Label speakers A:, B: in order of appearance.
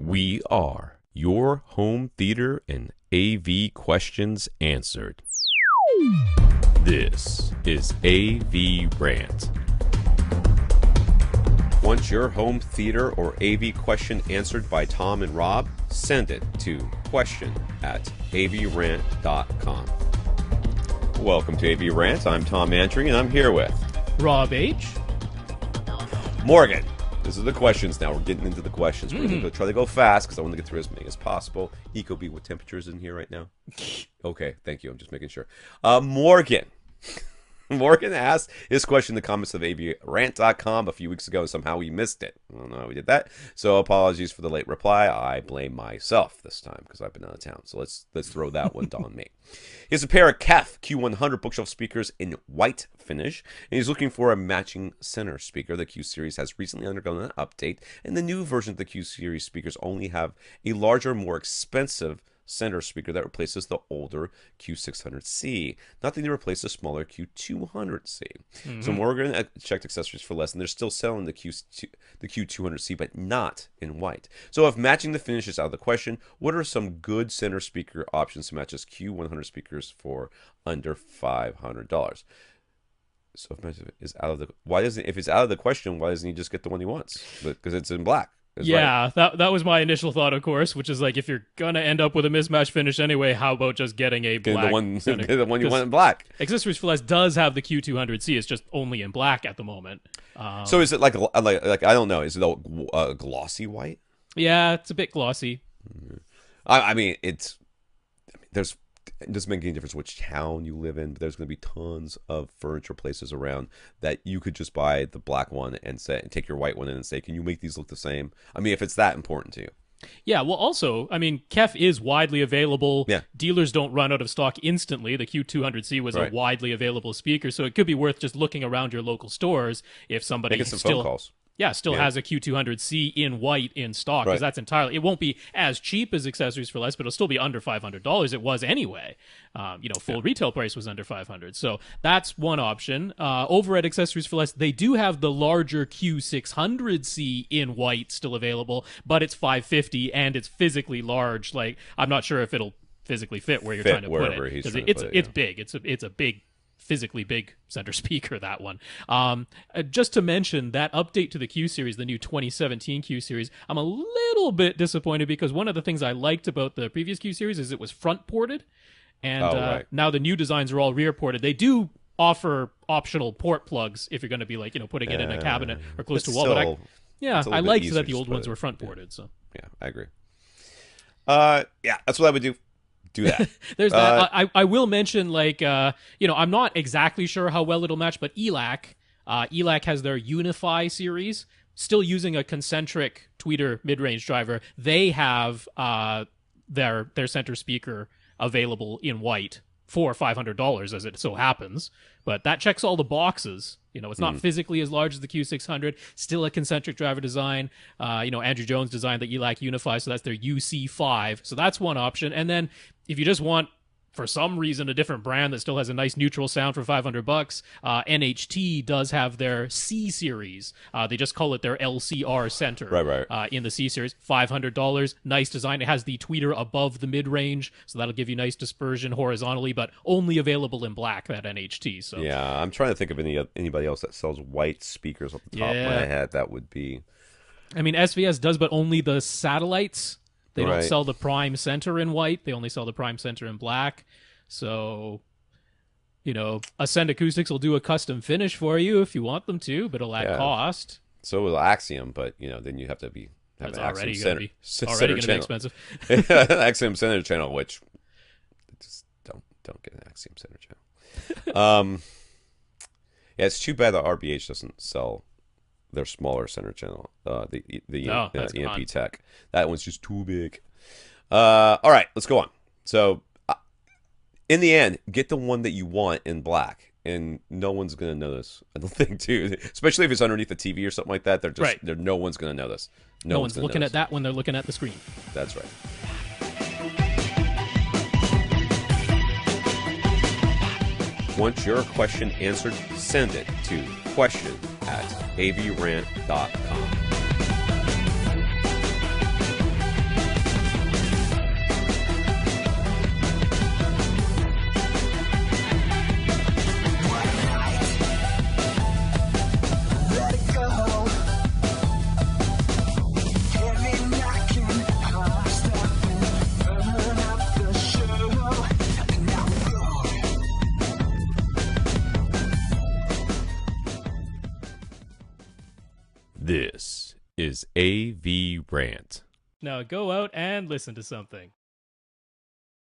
A: We are your home theater and AV questions answered. This is AVRant. Want your home theater or AV question answered by Tom and Rob? Send it to question@avrant.com. Welcome to AVRant. I'm Tom Andry, and I'm here with
B: Rob H.
A: Morgan. This is the questions now. We're getting into the questions. We're going to try to go fast because I want to get through as many as possible. Ecobee, what temperature is in here right now? Okay, thank you. I'm just making sure. Morgan. Morgan asked his question in the comments of AVRant.com a few weeks ago, and somehow we missed it. I don't know how we did that. So apologies for the late reply. I blame myself this time because I've been out of town. So let's throw that one on me. He has a pair of KEF Q100 bookshelf speakers in white finish, and he's looking for a matching center speaker. The Q series has recently undergone an update, and the new version of the Q series speakers only have a larger, more expensive center speaker that replaces the older Q600c. Nothing to replace the smaller Q200c. So Morgan checked accessories for less, and they're still selling the Q200c, but not in white. So if matching the finish is out of the question, what are some good center speaker options to match this Q100 speakers for under $500? So if it's out of the if it's out of the question, why doesn't he just get the one he wants? Because it's in black.
B: Yeah, right. that was my initial thought, of course, which is like, if you're gonna end up with a mismatched finish anyway, how about just getting a black
A: the one you want in black?
B: Accessories for Less does have the Q200c. It's just only in black at the moment.
A: So is it like I don't know? Is it a glossy white?
B: Yeah, it's a bit glossy.
A: I mean, there's. It doesn't make any difference which town you live in, but there's going to be tons of furniture places around that you could just buy the black one and take your white one in and say, can you make these look the same? I mean, if it's that important to you.
B: Yeah, well, also, I mean, KEF is widely available.
A: Yeah.
B: Dealers don't run out of stock instantly. The Q200C was
A: right.
B: a widely available speaker, so it could be worth just looking around your local stores if somebody
A: Making some phone calls.
B: Yeah, still has a Q200C in white in stock, because that's entirely. It won't be as cheap as Accessories for Less, but it'll still be under $500. It was anyway. Full retail price was under $500. So that's one option. Over at Accessories for Less, they do have the larger Q600C in white still available, but it's $550 and it's physically large. Like, I'm not sure if it'll physically fit where you're trying to put it, because it's big. It's a big, physically big center speaker, that one. Just to mention that update to the Q series, the new 2017 Q series, I'm a little bit disappointed, because one of the things I liked about the previous Q series is it was front ported, and now the new designs are all rear ported. They do offer optional port plugs if you're going to be putting it in a cabinet or close to a wall. But I liked that the old ones were front ported. So
A: yeah, I agree. That's what I would do. Do that.
B: There's that. I will mention, I'm not exactly sure how well it'll match, but ELAC has their Uni-fi series, still using a concentric tweeter mid-range driver. They have their center speaker available in white for $500, as it so happens. But that checks all the boxes. It's not physically as large as the Q600. Still a concentric driver design. Andrew Jones designed the ELAC Uni-fi, so that's their UC5. So that's one option. And then if you just want, for some reason, a different brand that still has a nice neutral sound for $500, NHT does have their C series. They just call it their LCR center.
A: Right.
B: In the C series, $500. Nice design. It has the tweeter above the mid-range, so that'll give you nice dispersion horizontally, but only available in black, that NHT. So
A: yeah, I'm trying to think of anybody else that sells white speakers off the top of my head. That would be.
B: I mean, SVS does, but only the satellites. They don't sell the prime center in white. They only sell the prime center in black. So, Ascend Acoustics will do a custom finish for you if you want them to, but it'll add cost.
A: So will Axiom, but then you have to have an Axiom center.
B: Already going to be expensive.
A: Axiom center channel, which just don't get an Axiom center channel. It's too bad that RBH doesn't sell their smaller center channel, the EMP Tech. That one's just too big. All right, let's go on. So, in the end, get the one that you want in black, and no one's gonna notice. I don't think, too, especially if it's underneath the TV or something like that. No one's gonna notice.
B: No one's looking at that when they're looking at the screen.
A: That's right. Want your question answered? Send it to question@avrant.com. This is AVRant.
B: Now go out and listen to something.